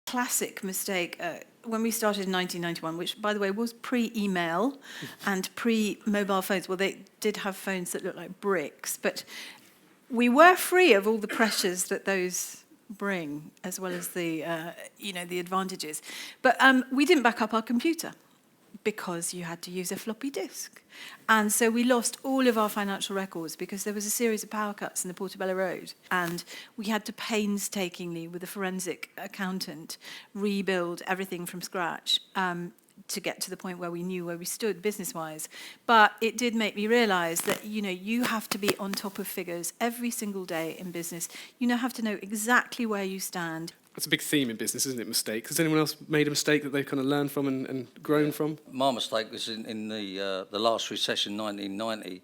classic mistake when we started in 1991, which, by the way, was pre-email and pre-mobile phones. Well, they did have phones that looked like bricks, but we were free of all the pressures that those bring, as well as the the advantages. But we didn't back up our computer because you had to use a floppy disk. And so we lost all of our financial records because there was a series of power cuts in the Portobello Road, and we had to painstakingly, with a forensic accountant, rebuild everything from scratch to get to the point where we knew where we stood business-wise. But it did make me realise that, you have to be on top of figures every single day in business. You have to know exactly where you stand. That's a big theme in business, isn't it, mistakes? Has anyone else made a mistake that they've kind of learned from and grown from? My mistake was in the last recession, 1990,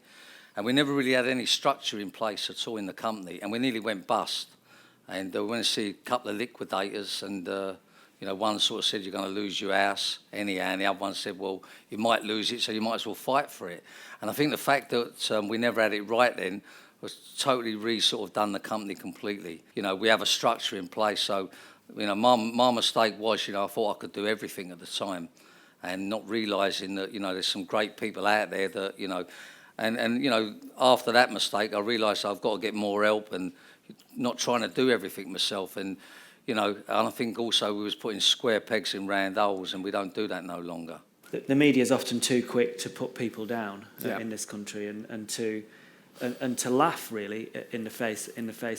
and we never really had any structure in place at all in the company, and we nearly went bust. And we went to see a couple of liquidators, and one sort of said, you're going to lose your house anyhow, and the other one said, well, you might lose it, so you might as well fight for it. And I think the fact that we never had it right then was totally sort of done the company completely. We have a structure in place, so my mistake was, I thought I could do everything at the time, and not realising that there's some great people out there that and after that mistake I realised I've got to get more help and not trying to do everything myself, and I think also we was putting square pegs in round holes, and we don't do that no longer. The media is often too quick to put people down in this country, and to laugh really in the face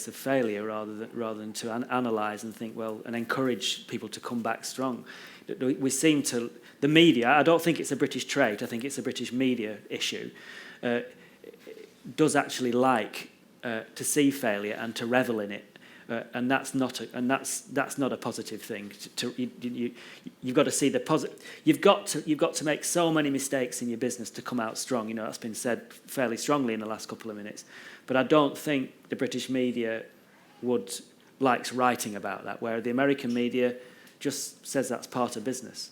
of failure rather than to analyse and think and encourage people to come back strong. We seem to, the media, I don't think it's a British trait, I think it's a British media issue, does actually like to see failure and to revel in it. And that's not a positive thing. You've got to see the positive. You've got to make so many mistakes in your business to come out strong. That's been said fairly strongly in the last couple of minutes. But I don't think the British media likes writing about that, where the American media just says that's part of business.